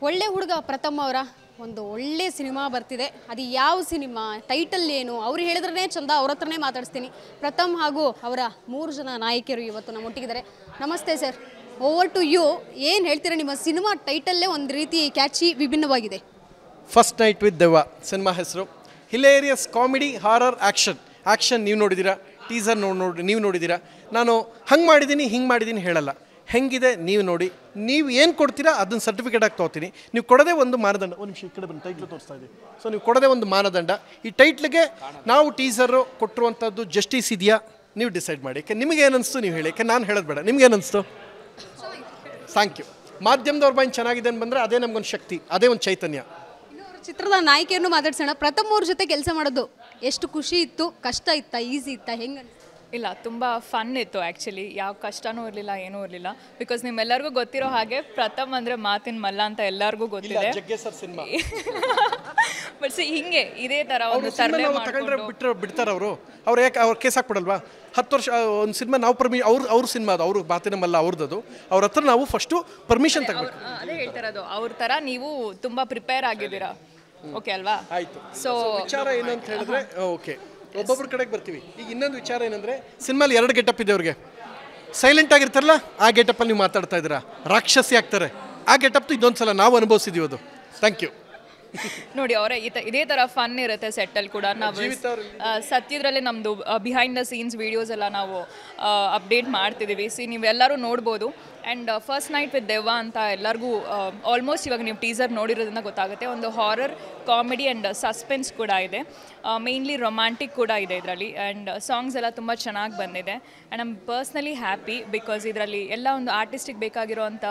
ಒಳ್ಳೆ ಹುಡುಗ ಪ್ರಥಮ್ ಅವರ ಒಂದು ಒಳ್ಳೆ ಸಿನಿಮಾ ಬರ್ತಿದೆ. ಅದು ಯಾವ ಸಿನಿಮಾ, ಟೈಟಲ್ ಏನು, ಅವ್ರು ಹೇಳಿದ್ರೇ ಚಂದ, ಅವ್ರ ಹತ್ರನೇ ಮಾತಾಡಿಸ್ತೀನಿ. ಪ್ರಥಮ್ ಹಾಗೂ ಅವರ 3 ಜನ ನಾಯಕಿಯರು ಇವತ್ತು ನಮ್ಮೊಟ್ಟಿಗಿದ್ದಾರೆ. ನಮಸ್ತೆ ಸರ್, ಓವರ್ ಟು ಯು. ಏನು ಹೇಳ್ತೀರಾ, ನಿಮ್ಮ ಸಿನಿಮಾ ಟೈಟಲ್ಲೇ ಒಂದು ರೀತಿ ಕ್ಯಾಚಿ, ವಿಭಿನ್ನವಾಗಿದೆ. ಫಸ್ಟ್ ನೈಟ್ ವಿತ್ ದೆವ್ವ ಸಿನಿಮಾ ಹೆಸರು. ಹಿಲೇರಿಯಸ್ ಕಾಮಿಡಿ ಹಾರರ್ ಆ್ಯಕ್ಷನ್ ನೀವು ನೋಡಿದ್ದೀರಾ, ಟೀಸರ್ ನೀವು ನೋಡಿದ್ದೀರಾ. ನಾನು ಹಂಗೆ ಮಾಡಿದ್ದೀನಿ ಹಿಂಗೆ ಮಾಡಿದ್ದೀನಿ ಹೇಳಲ್ಲ, ಹೆಂಗಿದೆ ನೀವು ನೋಡಿ. ನೀವು ಏನು ಕೊಡ್ತೀರಾ ಅದನ್ನು ಸರ್ಟಿಫಿಕೇಟ್ ಆಗಿ ತೊಗೋತೀನಿ. ನೀವು ಕೊಡೋದೇ ಒಂದು ಮಾನದಂಡ. ಒಂದು ನಿಮಿಷ ಈ ಕಡೆ ಬಂದು ಟೈಟ್ಲು ತೋರಿಸ್ತಾ ಇದ್ದೀವಿ. ಸೊ ನೀವು ಕೊಡೋದೇ ಒಂದು ಮಾನದಂಡ. ಈ ಟೈಟ್ಲಿಗೆ ನಾವು ಟೀಸರು ಕೊಟ್ಟಿರುವಂಥದ್ದು ಜಸ್ಟಿಸ್ ಇದೆಯಾ ನೀವು ಡಿಸೈಡ್ ಮಾಡಿ. ಯಾಕೆ ನಿಮಗೆ ಏನು ಅನಿಸ್ತು ನೀವು ಹೇಳಿ, ಯಾಕೆ ನಾನು ಹೇಳೋದು ಬೇಡ. ನಿಮ್ಗೆ ಏನು ಅನಿಸ್ತು? Thank you. ಮಾಧ್ಯಮದವ್ರ ಬಾಯಿ ಚೆನ್ನಾಗಿದೆ ಅಂತ ಬಂದರೆ ಅದೇ ನಮಗೊಂದು ಶಕ್ತಿ, ಅದೇ ಒಂದು ಚೈತನ್ಯ. ಚಿತ್ರದ ನಾಯಕಿಯನ್ನು ಮಾತಾಡ್ಸೋಣ. ಪ್ರಥಮ್ ಅವ್ರ ಜೊತೆ ಕೆಲಸ ಮಾಡೋದು ಎಷ್ಟು ಖುಷಿ ಇತ್ತು, ಕಷ್ಟ ಇತ್ತಾ, ಈಸಿ ಇತ್ತಾ, ಹೆಂಗೆ? ಇಲ್ಲ, ತುಂಬ ಫನ್ ಇತ್ತು ಆ್ಯಕ್ಚುಲಿ. ಯಾವ ಕಷ್ಟನೂ ಇರಲಿಲ್ಲ, ಏನೂ ಇರಲಿಲ್ಲ. ಬಿಕಾಸ್ ನಿಮ್ಮೆಲ್ಲರಿಗೂ ಗೊತ್ತಿರೋ ಹಾಗೆ ಪ್ರಥಮ್ ಅಂದರೆ ಮಾತಿನ ಮಲ್ಲ ಅಂತ ಎಲ್ಲರಿಗೂ ಗೊತ್ತಿದೆ. ಬಟ್ ಹಿಂಗೆ ಇದೇ ಥರ ಒಂದು ತರಲೆ ಬಿಡ್ತಾರೆ ಅವ್ರು ಯಾಕೆ ಅವ್ರು ಕೇಸ್ ಹಾಕ್ಬಿಡಲ್ವಾ? 10 ವರ್ಷ ಒಂದು ಸಿನಿಮಾ ನಾವು ಅವ್ರ ಸಿನಿಮಾ ಅದು, ಅವರು ಮಾತಿನ ಮಲ್ಲ ಅವ್ರದ್ದು. ಅವ್ರ ಹತ್ರ ನಾವು ಫಸ್ಟು ಪರ್ಮಿಷನ್ ತಗೋಬೇಕು. ಅದೇ ಹೇಳ್ತಿರೋದು, ಅವ್ರ ಥರ ನೀವು ತುಂಬ ಪ್ರಿಪೇರ್ ಆಗಿದ್ದೀರಾ. ಓಕೆ ಅಲ್ವಾ? ಆಯಿತು. ಸೊ ವಿಚಾರ ಏನು ಅಂತ ಹೇಳಿದ್ರೆ, ಓಕೆ ಒಬ್ಬೊಬ್ಬರ ಕಡೆಗೆ ಬರ್ತೀವಿ. ಈಗ ಇನ್ನೊಂದು ವಿಚಾರ ಏನಂದರೆ, ಸಿನಿಮಾಲಿ 2 ಗೆಟಪ್ ಇದೆ ಅವ್ರಿಗೆ. ಸೈಲೆಂಟ್ ಆಗಿರ್ತಾರಲ್ಲ, ಆ ಗೆಟಪ್ಪಲ್ಲಿ ನೀವು ಮಾತಾಡ್ತಾ ಇದ್ದೀರಾ. ರಾಕ್ಷಸಿ ಆಗ್ತಾರೆ. ಆ ಗೆಟಪ್ ಇನ್ನೊಂದು ಸಲ ನಾವು ಅನುಭವಿಸಿದ್ದೀವಿ. ಅದು ಥ್ಯಾಂಕ್ ಯು. ನೋಡಿ, ಅವರೇ ಇದೇ ಥರ ಫನ್ ಇರುತ್ತೆ ಸೆಟ್ಟಲ್ಲಿ ಕೂಡ. ನಾವು ಸತ್ಯದ್ರಲ್ಲಿ ನಮ್ಮದು ಬಿಹೈಂಡ್ ದ ಸೀನ್ಸ್ ವೀಡಿಯೋಸ್ ಎಲ್ಲ ನಾವು ಅಪ್ಡೇಟ್ ಮಾಡ್ತಿದ್ದೀವಿ. ನೀವೆಲ್ಲರೂ ನೋಡ್ಬೋದು. ಆ್ಯಂಡ್ ಫಸ್ಟ್ ನೈಟ್ ವಿತ್ ದೆವ್ವ ಅಂತ ಎಲ್ಲರಿಗೂ ಆಲ್ಮೋಸ್ಟ್ ಇವಾಗ ನೀವು ಟೀಸರ್ ನೋಡಿರೋದ್ರಿಂದ ಗೊತ್ತಾಗುತ್ತೆ. ಒಂದು ಹಾರರ್, ಕಾಮಿಡಿ ಆ್ಯಂಡ್ ಸಸ್ಪೆನ್ಸ್ ಕೂಡ ಇದೆ. ಮೇಯ್ನ್ಲಿ ರೊಮ್ಯಾಂಟಿಕ್ ಕೂಡ ಇದೆ ಇದರಲ್ಲಿ. ಆ್ಯಂಡ್ ಸಾಂಗ್ಸ್ ಎಲ್ಲ ತುಂಬ ಚೆನ್ನಾಗಿ ಬಂದಿದೆ. And I'm personally happy because ಇದರಲ್ಲಿ ಎಲ್ಲ ಒಂದು ಆರ್ಟಿಸ್ಟಿಗೆ ಬೇಕಾಗಿರೋವಂಥ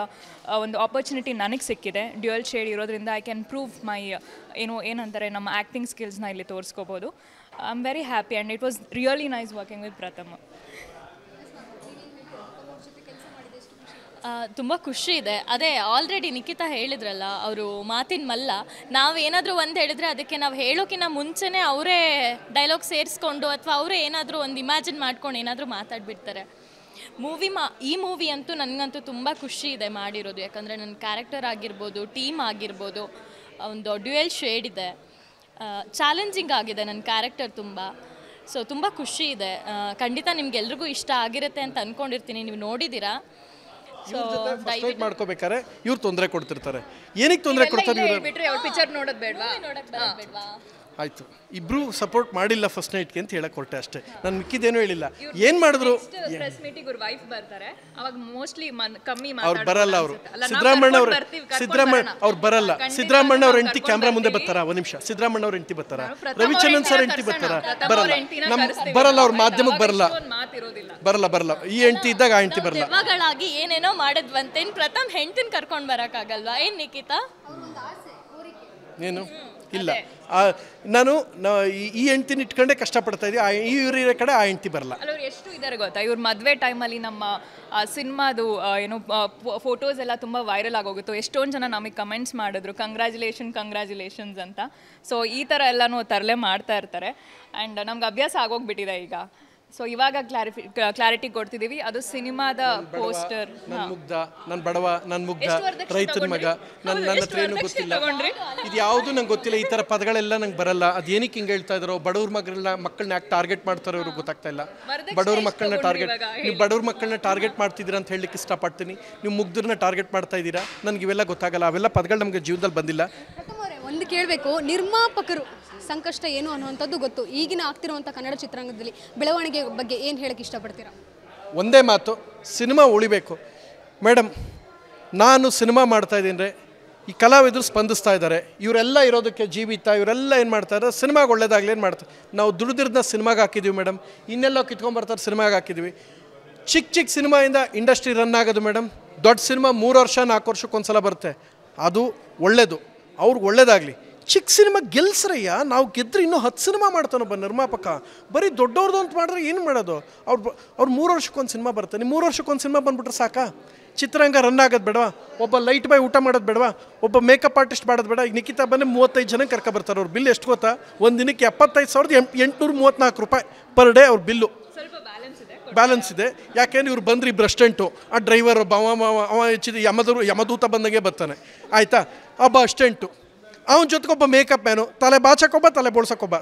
ಒಂದು ಆಪರ್ಚುನಿಟಿ ನನಗೆ ಸಿಕ್ಕಿದೆ. ಡ್ಯುಯಲ್ ಶೇಡ್ ಇರೋದ್ರಿಂದ ಐ ಕ್ಯಾನ್ ಪ್ರೂವ್ ಮೈ ಏನಂತಾರೆ ನಮ್ಮ ಆ್ಯಕ್ಟಿಂಗ್ ಸ್ಕಿಲ್ಸ್ನ ಇಲ್ಲಿ ತೋರಿಸ್ಕೋಬೋದು. I am very happy and it was really nice working with Pratham. ತುಂಬ ಖುಷಿ ಇದೆ. ಅದೇ ಆಲ್ರೆಡಿ ನಿಖಿತಾ ಹೇಳಿದ್ರಲ್ಲ, ಅವರು ಮಾತಿನ ಮಲ್ಲ. ನಾವೇನಾದರೂ ಒಂದು ಹೇಳಿದ್ರೆ ಅದಕ್ಕೆ ನಾವು ಹೇಳೋಕ್ಕಿಂತ ಮುಂಚೆನೇ ಅವರೇ ಡೈಲಾಗ್ ಸೇರಿಸ್ಕೊಂಡು ಅಥವಾ ಅವರೇ ಏನಾದರೂ ಒಂದು ಇಮ್ಯಾಜಿನ್ ಮಾಡ್ಕೊಂಡು ಏನಾದರೂ ಮಾತಾಡ್ಬಿಡ್ತಾರೆ. ಈ ಮೂವಿ ಅಂತೂ ನನಗಂತೂ ತುಂಬ ಖುಷಿ ಇದೆ ಮಾಡಿರೋದು. ಯಾಕಂದರೆ ನನ್ನ ಕ್ಯಾರೆಕ್ಟರ್ ಆಗಿರ್ಬೋದು, ಟೀಮ್ ಆಗಿರ್ಬೋದು, ಒಂದು ಡ್ಯುಯಲ್ ಶೇಡ್ ಇದೆ. ಚಾಲೆಂಜಿಂಗ್ ಆಗಿದೆ ನನ್ನ ಕ್ಯಾರೆಕ್ಟರ್ ತುಂಬ. ಸೊ ತುಂಬ ಖುಷಿ ಇದೆ. ಖಂಡಿತ ನಿಮ್ಗೆಲ್ರಿಗೂ ಇಷ್ಟ ಆಗಿರುತ್ತೆ ಅಂತ ಅಂದ್ಕೊಂಡಿರ್ತೀನಿ. ನೀವು ನೋಡಿದ್ದೀರಾ. ಮಾಡ್ಕೋಬೇಕಾರೆ ಇವ್ರು ತೊಂದರೆ ಕೊಡ್ತಿರ್ತಾರೆ. ಏನಕ್ಕೆ ತೊಂದರೆ ಕೊಡ್ತಾರೆ? ಪಿಕ್ಚರ್ ನೋಡೋದು ಬೇಡವಾ? ಆಯಿತು, ಇಬ್ಬರು ಸಪೋರ್ಟ್ ಮಾಡಿಲ್ಲ ಫಸ್ಟ್ ನೈಟ್ಗೆ ಅಂತ ಹೇಳಕ್ ಹೊರಟೆ ಅಷ್ಟೇ. ನಾನು ಮಿಕ್ಕಿದ್ದೇನೂ ಹೇಳಿಲ್ಲ. ಏನು ಮಾಡಿದ್ರು ಪ್ರೆಸ್ ಮೀಟಿಂಗ್ ಅವ್ರ ವೈಫ್ ಬರ್ತಾರೆ, ಅವಾಗ ಮೋಸ್ಟ್ಲಿ ಕಮ್ಮಿ ಅವ್ರು ಬರಲ್ಲ. ಅವರು ಸಿದ್ದರಾಮಣ್ಣ ಅವ್ರು ಬರಲ್ಲ. ಸಿದ್ದರಾಮಣ್ಣ ಅವ್ರ ಹೆಂಡತಿ ಕ್ಯಾಮ್ರಾ ಮುಂದೆ ಬರ್ತಾರ. ಒಂದು ನಿಮಿಷ, ಸಿದ್ದರಾಮಣ್ಣ ಅವ್ರ ಹೆಂಡತಿ ಬರ್ತಾರ, ರವಿಚಂದ್ರನ್ ಸರ್ ಹೆಂಡತಿ ಬರ್ತಾರ. ಬರಲ್ಲ ಅವ್ರ ಮಾಧ್ಯಮಕ್ಕೆ ಬರಲ್ಲ. ಈ ಹೆಂಡತಿ ಇದ್ದಾಗ ಆ ಹೆಂಡತಿ ಬರಲ್ಲ. ದೆವ್ವಗಳಾಗಿ ಏನೇನೋ ಮಾಡಿದ್ವಂತೇನು ಪ್ರಥಮ್ ಹೆಂಡತಿನ ಕರ್ಕೊಂಡು ಬರೋಕ್ಕಾಗಲ್ವಾ? ಏನು ನಿಖಿತಾ? ಏನು ಇಲ್ಲ, ನಾನು ಈ ಹೆಂಡ್ತಿನ ಇಟ್ಕೊಂಡೆ ಕಷ್ಟಪಡ್ತಾ ಇದ್ದೀವಿ. ಇವ್ರ ಕಡೆ ಆ ಹೆಂಡ್ತಿ ಬರಲ್ಲ. ಅವ್ರು ಎಷ್ಟು ಇದ್ದಾರೆ ಗೊತ್ತಾ? ಇವ್ರ ಮದುವೆ ಟೈಮಲ್ಲಿ ನಮ್ಮ ಸಿನಿಮಾದು ಏನು ಫೋಟೋಸ್ ಎಲ್ಲ ತುಂಬ ವೈರಲ್ ಆಗೋಗಿತ್ತು. ಎಷ್ಟೊಂದು ಜನ ನಮಗೆ ಕಮೆಂಟ್ಸ್ ಮಾಡಿದ್ರು, ಕಂಗ್ರ್ಯಾಚುಲೇಷನ್ಸ್ ಅಂತ. ಸೊ ಈ ಥರ ಎಲ್ಲನೂ ತರಲೆ ಮಾಡ್ತಾ ಇರ್ತಾರೆ. ಆ್ಯಂಡ್ ನಮ್ಗೆ ಅಭ್ಯಾಸ ಆಗೋಗ್ಬಿಟ್ಟಿದೆ ಈಗ. ಸೊ ಇವಾಗ ಕ್ಲಾರಿಟಿ ಕೊಡ್ತಿದ್ದೀವಿ. ಅದು ಸಿನಿಮಾದ ಪೋಸ್ಟರ್. ನನ್ನ ಬಡವ, ನನ್ನ ಮುಗ್ಧ, ರೈತನ ಮಗ, ನನ್ನ ಹತ್ರ ಏನು ಗೊತ್ತಿಲ್ಲ, ಇದು ಯಾವುದು ನಂಗೆ ಗೊತ್ತಿಲ್ಲ. ಈ ಥರ ಪದಗಳೆಲ್ಲ ನಂಗೆ ಬರಲ್ಲ. ಅದು ಏನಕ್ಕೆ ಹಿಂಗೆ ಹೇಳ್ತಾ ಇದ್ದಾರೋ, ಬಡವ್ರ ಮಕ್ಕಳನ್ನ ಯಾಕೆ ಟಾರ್ಗೆಟ್ ಮಾಡ್ತಾರೋ ಇವ್ರಿಗೆ ಗೊತ್ತಾಗ್ತಾ ಇಲ್ಲ. ಬಡವ್ರ ಮಕ್ಕಳನ್ನ ಟಾರ್ಗೆಟ್ ಮಾಡ್ತಿದ್ದೀರಾ ಅಂತ ಹೇಳಲಿಕ್ಕೆ ಇಷ್ಟಪಡ್ತೀನಿ. ನೀವು ಮುಗ್ಧರನ್ನ ಟಾರ್ಗೆಟ್ ಮಾಡ್ತಾ ಇದ್ದೀರಾ, ನನಗೆ ಇವೆಲ್ಲ ಗೊತ್ತಾಗಲ್ಲ. ಅವೆಲ್ಲ ಪದಗಳು ನಮಗೆ ಜೀವನದಲ್ಲಿ ಬಂದಿಲ್ಲ. ಒಂದು ಕೇಳಬೇಕು, ನಿರ್ಮಾಪಕರು ಸಂಕಷ್ಟ ಏನು ಅನ್ನುವಂಥದ್ದು ಗೊತ್ತು. ಈಗಿನ ಆಗ್ತಿರುವಂಥ ಕನ್ನಡ ಚಿತ್ರರಂಗದಲ್ಲಿ ಬೆಳವಣಿಗೆ ಬಗ್ಗೆ ಏನು ಹೇಳಕ್ಕೆ ಇಷ್ಟಪಡ್ತೀರಾ? ಒಂದೇ ಮಾತು, ಸಿನಿಮಾ ಉಳಿಬೇಕು ಮೇಡಮ್. ನಾನು ಸಿನಿಮಾ ಮಾಡ್ತಾ ಇದ್ದೀನಿ, ಈ ಕಲಾವಿದರು ಸ್ಪಂದಿಸ್ತಾ ಇದ್ದಾರೆ. ಇವರೆಲ್ಲ ಇರೋದಕ್ಕೆ ಜೀವಿತ, ಇವರೆಲ್ಲ ಏನು ಮಾಡ್ತಾರೆ, ಸಿನಿಮಾಗೆ ಒಳ್ಳೇದಾಗಲಿ ಏನು ಮಾಡ್ತಾರೆ. ನಾವು ದುಡಿದಿರೋದನ್ನ ಸಿನಿಮಾಗೆ ಹಾಕಿದ್ದೀವಿ ಮೇಡಮ್. ಇನ್ನೆಲ್ಲೋ ಕಿತ್ಕೊಂಡ್ಬರ್ತಾರೆ, ಸಿನಿಮಾಗೆ ಹಾಕಿದ್ದೀವಿ. ಚಿಕ್ಕ ಸಿನಿಮಾಯಿಂದ ಇಂಡಸ್ಟ್ರಿ ರನ್ ಆಗೋದು ಮೇಡಮ್. ದೊಡ್ಡ ಸಿನಿಮಾ 3 ವರ್ಷ 4 ವರ್ಷಕ್ಕೊಂದ್ಸಲ ಬರುತ್ತೆ, ಅದು ಒಳ್ಳೆಯದು. ಅವ್ರಿಗೆ ಒಳ್ಳೇದಾಗಲಿ. ಚಿಕ್ಕ ಸಿನಿಮಾ ಗೆಲ್ಸ್ರಯ್ಯ, ನಾವು ಗೆದ್ರೆ ಇನ್ನೂ 10 ಸಿನಿಮಾ ಮಾಡ್ತಾನೊಬ್ಬ ನಿರ್ಮಾಪಕ. ಬರೀ ದೊಡ್ಡವ್ರದ್ದು ಅಂತ ಮಾಡಿದ್ರೆ ಏನು ಮಾಡೋದು? ಅವ್ರು 3 ವರ್ಷಕ್ಕೊಂದು ಸಿನಿಮಾ ಬರುತ್ತೆ. ನೀವು 3 ವರ್ಷಕ್ಕೊಂದು ಸಿನಿಮಾ ಬಂದುಬಿಟ್ರೆ ಸಾಕಾ? ಚಿತ್ರರಂಗ ರನ್ ಆಗೋದು ಬೇಡವಾ? ಒಬ್ಬ ಲೈಟ್ ಬಾಯ್ ಊಟ ಮಾಡೋದು ಬೇಡವಾ? ಒಬ್ಬ ಮೇಕಪ್ ಆರ್ಟಿಸ್ಟ್ ಮಾಡೋದು ಬೇಡ? ಈಗ ನಿಖಿತಾ ಬಂದರೆ 35 ಜನ ಕರ್ಕೊಬರ್ತಾರೆ. ಅವ್ರ ಬಿಲ್ ಎಷ್ಟು ಗೊತ್ತಾ? ಒಂದು ದಿನಕ್ಕೆ 75,834 ರೂಪಾಯಿ ಪರ್ ಡೇ ಅವ್ರ ಬಿಲ್ಲು. ಬ್ಯಾಲೆನ್ಸ್ ಇದೆ. ಯಾಕೆಂದ್ರೆ ಇವ್ರು ಬಂದ್ರಿ ಇಬ್ಬರು ಅಸ್ಟೆಂಟು, ಆ ಡ್ರೈವರ್ ಅವ ಹೆಚ್ಚಿದ ಯಮದೂತ ಬಂದಂಗೆ ಬರ್ತಾನೆ. ಆಯಿತಾ? ಒಬ್ಬ ಅಸ್ಟೆಂಟು, ಅವನ ಜೊತೆಗೊಬ್ಬ ಮೇಕಪ್ ಮ್ಯಾನು, ತಲೆ ಬಾಚಕ್ಕೊಬ್ಬ, ತಲೆ ಬೋಳ್ಸೋಕ್ಕೊಬ್ಬ,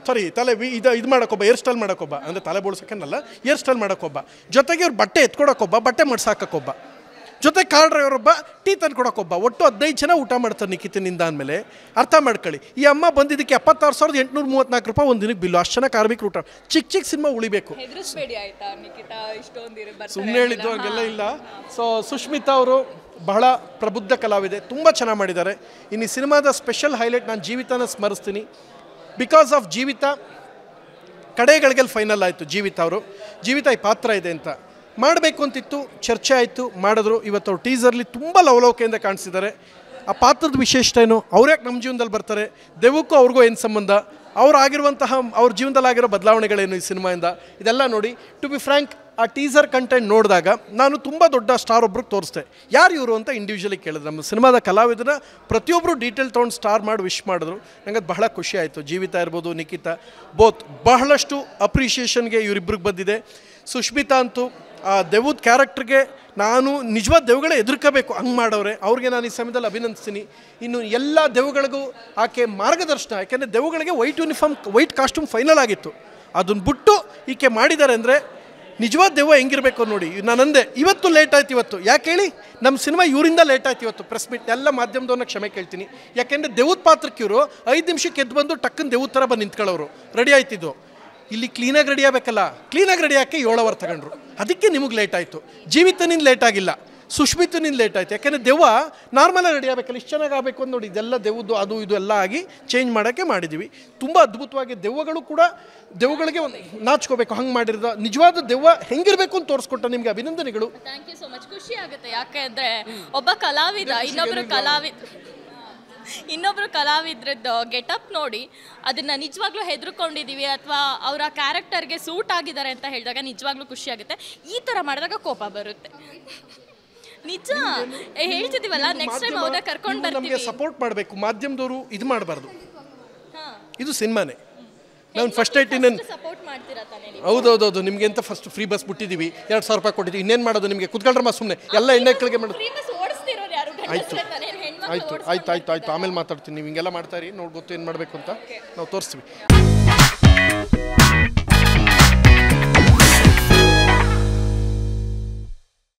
ಇದು ಮಾಡೋಕ್ಕೊಬ್ಬ, ಹೇರ್ ಸ್ಟೈಲ್ ಮಾಡೋಕ್ಕೊಬ್ಬ, ಅಂದರೆ ತಲೆ ಬೋಳ್ಸೋಕ್ಕೇನಲ್ಲ, ಹೇರ್ ಸ್ಟೈಲ್ ಮಾಡೋಕ್ಕೊಬ್ಬ, ಜೊತೆಗೆ ಇವ್ರು ಬಟ್ಟೆ ಎತ್ಕೊಡೋಕ್ಕೊಬ್ಬ, ಬಟ್ಟೆ ಮಡ್ಸಾಕೋಕ್ಕೊಬ್ಬ, ಜೊತೆ ಕಾರ್ ಡ್ರೈವರೊಬ್ಬ, ಟೀ ತಂದು ಕೊಡೋಕ್ಕೊಬ್ಬ. ಒಟ್ಟು 15 ಜನ ಊಟ ಮಾಡ್ತಾರೆ ನಿಖಿತನಿಂದ ಅಂದಮೇಲೆ ಅರ್ಥ ಮಾಡ್ಕೊಳ್ಳಿ. ಈ ಅಮ್ಮ ಬಂದಿದ್ದಕ್ಕೆ 76,834 ರೂಪಾಯಿ ಒಂದು ದಿನಕ್ಕೆ ಬಿಲ್ಲು. ಅಷ್ಟು ಜನ ಕಾರ್ಮಿಕರು ಊಟ. ಚಿಕ್ಕ ಸಿನಿಮಾ ಉಳಿಬೇಕು. ಹೆದರಿಸ್ಬೇಡಿ ಆಯ್ತಾ ನಿಖಿತಾ, ಇಷ್ಟೊಂದು ಸುಮ್ಮನೆ ಹೇಳಿದ್ದು ಹಂಗೆಲ್ಲ ಇಲ್ಲ. ಸೊ ಸುಷ್ಮಿತಾ ಅವರು ಬಹಳ ಪ್ರಬುದ್ಧ ಕಲಾವಿದೆ, ತುಂಬ ಚೆನ್ನಾಗಿ ಮಾಡಿದ್ದಾರೆ. ಇನ್ನು ಈ ಸಿನಿಮಾದ ಸ್ಪೆಷಲ್ ಹೈಲೈಟ್, ನಾನು ಜೀವಿತಾನ ಸ್ಮರಿಸ್ತೀನಿ. ಬಿಕಾಸ್ ಆಫ್ ಜೀವಿತಾ ಕಡೆಗಳಿಗೆ ಫೈನಲ್ ಆಯಿತು. ಜೀವಿತ ಈ ಪಾತ್ರ ಇದೆ ಅಂತ ಮಾಡಬೇಕು ಅಂತಿತ್ತು, ಚರ್ಚೆ ಆಯಿತು, ಮಾಡಿದ್ರು. ಇವತ್ತು ಅವ್ರು ಟೀಸರ್ಲಿ ತುಂಬ ಲವಲವಿಕೆಯಿಂದ ಕಾಣಿಸಿದ್ದಾರೆ. ಆ ಪಾತ್ರದ ವಿಶೇಷತೆ ಏನು, ಅವ್ರ್ಯಾಕೆ ನಮ್ಮ ಜೀವನದಲ್ಲಿ ಬರ್ತಾರೆ, ದೆವ್ವಕ್ಕೂ ಅವ್ರಿಗೂ ಏನು ಸಂಬಂಧ, ಅವ್ರ ಜೀವನದಲ್ಲಾಗಿರೋ ಬದಲಾವಣೆಗಳೇನು ಈ ಸಿನಿಮಾಯಿಂದ, ಇದೆಲ್ಲ ನೋಡಿ. ಟು ಬಿ ಫ್ರ್ಯಾಂಕ್, ಆ ಟೀಸರ್ ಕಂಟೆಂಟ್ ನೋಡಿದಾಗ ನಾನು ತುಂಬ ದೊಡ್ಡ ಸ್ಟಾರ್ ಒಬ್ರಿಗೆ ತೋರಿಸ್ದೆ. ಯಾರು ಇವರು ಅಂತ ಇಂಡಿವಿಜುವಲಿ ಕೇಳಿದ್ರು. ನಮ್ಮ ಸಿನಿಮಾದ ಕಲಾವಿದನ ಪ್ರತಿಯೊಬ್ಬರು ಡೀಟೇಲ್ ತೊಗೊಂಡು ಸ್ಟಾರ್ ಮಾಡಿ ವಿಶ್ ಮಾಡಿದ್ರು. ನನಗೆ ಅದು ಬಹಳ ಖುಷಿ ಆಯಿತು. ಜೀವಿತಾ ಇರ್ಬೋದು, ನಿಖಿತಾ, ಬೋತ್ ಬಹಳಷ್ಟು ಅಪ್ರಿಷಿಯೇಷನ್ಗೆ ಇವರಿಬ್ರಿಗೆ ಬಂದಿದೆ. ಸುಷ್ಮಿತಾ ಅಂತೂ ಆ ದೆವ್ವದ ಕ್ಯಾರೆಕ್ಟ್ರಿಗೆ ನಾನು ನಿಜವಾದ ದೆವ್ವಗಳೇ ಎದುರ್ಕೋಬೇಕು ಹಂಗೆ ಮಾಡವ್ರೆ, ಅವ್ರಿಗೆ ನಾನು ಈ ಸಮಯದಲ್ಲಿ ಅಭಿನಂದಿಸ್ತೀನಿ. ಇನ್ನು ಎಲ್ಲ ದೆವ್ವಗಳಿಗೂ ಆಕೆ ಮಾರ್ಗದರ್ಶನ, ಯಾಕೆಂದರೆ ದೆವ್ವಗಳಿಗೆ ವೈಟ್ ಕಾಸ್ಟ್ಯೂಮ್ ಫೈನಲ್ ಆಗಿತ್ತು. ಅದನ್ನು ಬಿಟ್ಟು ಈಕೆ ಮಾಡಿದ್ದಾರೆ ಅಂದರೆ ನಿಜವಾದ ದೆವ್ವ ಹೆಂಗಿರಬೇಕು ನೋಡಿ. ನಾನಂದೆ ಇವತ್ತು ಲೇಟ್ ಆಯ್ತು. ಇವತ್ತು ಯಾಕೆ ಹೇಳಿ, ನಮ್ಮ ಸಿನಿಮಾ ಇವರಿಂದ ಲೇಟ್ ಆಯ್ತು. ಇವತ್ತು ಪ್ರೆಸ್ ಮೀಟ್ ಎಲ್ಲ ಮಾಧ್ಯಮದವ್ರನ್ನ ಕ್ಷಮೆ ಕೇಳ್ತೀನಿ. ಯಾಕೆಂದರೆ ದೆವ್ವದ ಪಾತ್ರಕ್ಕೆ ಇವರು 5 ನಿಮಿಷಕ್ಕೆ ಎದ್ದು ಬಂದು ಟಕ್ಕನ್ ದೆವ್ವದ ಥರ ಬಂದು ನಿಂತ್ಕೊಳ್ಳೋರು, ರೆಡಿ ಆಯ್ತಿದ್ದು. ಇಲ್ಲಿ ಕ್ಲೀನಾಗಿ ರೆಡಿ ಆಗಬೇಕಲ್ಲ, ಕ್ಲೀನಾಗಿ ರೆಡಿ ಹಾಕಿ 7 ಅವರ್ ತಗೊಂಡ್ರು. ಅದಕ್ಕೆ ನಿಮಗೆ ಲೇಟ್ ಆಯಿತು. ಜೀವಿತನಿಂದ ಲೇಟ್ ಆಗಿಲ್ಲ, ಸುಷ್ಮಿತನಿಂದ ಲೇಟ್ ಆಯಿತು. ಯಾಕೆಂದರೆ ದೆವ್ವ ನಾರ್ಮಲಾಗಿ ರೆಡಿ ಆಗಬೇಕಲ್ಲ, ಇಷ್ಟು ಚೆನ್ನಾಗಿ ಆಗಬೇಕು ಅಂತ ನೋಡಿ. ಇದೆಲ್ಲ ದೆವ್ವದ್ದು ಅದು ಇದು ಎಲ್ಲ ಆಗಿ ಚೇಂಜ್ ಮಾಡೋಕ್ಕೆ ಮಾಡಿದ್ದೀವಿ. ತುಂಬ ಅದ್ಭುತವಾಗಿ ದೆವ್ವಗಳು ಕೂಡ ದೆವ್ವಗಳಿಗೆ ಒಂದು ನಾಚ್ಕೋಬೇಕು, ಹಂಗೆ ಮಾಡಿರೋದು. ನಿಜವಾದ ದೆವ್ವ ಹೆಂಗಿರಬೇಕು ಅಂತ ತೋರಿಸ್ಕೊಟ್ಟ. ನಿಮಗೆ ಅಭಿನಂದನೆಗಳು. Thank you so much. ಖುಷಿ ಆಗುತ್ತೆ, ಯಾಕೆಂದರೆ ಒಬ್ಬ ಕಲಾವಿದ ಇನ್ನೊಬ್ರು ಕಲಾವಿದ್ರದ್ದು ಗೆಟಪ್ ನೋಡಿ ಅದನ್ನು ನಿಜವಾಗ್ಲೂ ಹೆದರ್ಕೊಂಡಿದ್ದೀವಿ ಅಥವಾ ಅವರ ಕ್ಯಾರೆಕ್ಟರ್ಗೆ ಸೂಟ್ ಆಗಿದ್ದಾರೆ ಅಂತ ಹೇಳಿದಾಗ ನಿಜವಾಗ್ಲೂ ಖುಷಿ ಆಗುತ್ತೆ. ಈ ಥರ ಮಾಡಿದಾಗ ಕೋಪ ಬರುತ್ತೆ. ನಿಜ ಹೇಳ್ತಿದ್ದೀವಲ್ಲ, ನೆಕ್ಸ್ಟ್ ಟೈಮ್ ಅವ್ರನ್ನ ಕರ್ಕೊಂಡು ಬರ್ತೀವಿ. ನಮಗೆ ಸಪೋರ್ಟ್ ಮಾಡಬೇಕು, ಮಾಧ್ಯಮದವರು ಇದು ಮಾಡಬಾರ್ದು. ಇದು ಸಿನಿಮಾನೇ. ನಾನು ಫಸ್ಟ್ ಸಪೋರ್ಟ್ ಮಾಡ್ತೀರಾ ತಾನೇ ನೀವು? ಹೌದೌದು. ನಿಮಗೆ ಅಂತ ಫಸ್ಟ್ ಫ್ರೀ ಬಸ್ ಬಿಟ್ಟಿದ್ದೀವಿ, 2,000 ರೂಪಾಯಿ ಕೊಟ್ಟಿದ್ದೀವಿ. ಇನ್ನೇನು ಮಾಡೋದು, ನಿಮಗೆ ಕುತ್ಕೊಳ್ರಮ್ಮ ಸುಮ್ಮನೆ ಎಲ್ಲ ಹೆಣ್ಣೆಕ್ಕಳಿಗೆ ಮಾಡೋದು. ಆಯ್ತು ಆಮೇಲೆ ಮಾತಾಡ್ತೀನಿ. ನೀವು ಹಿಂಗೆಲ್ಲ ಮಾಡ್ತಾ ಇರಿ, ನೋಡಿ ಗೊತ್ತು ಏನು ಮಾಡಬೇಕು ಅಂತ ನಾವು ತೋರಿಸ್ತೀವಿ.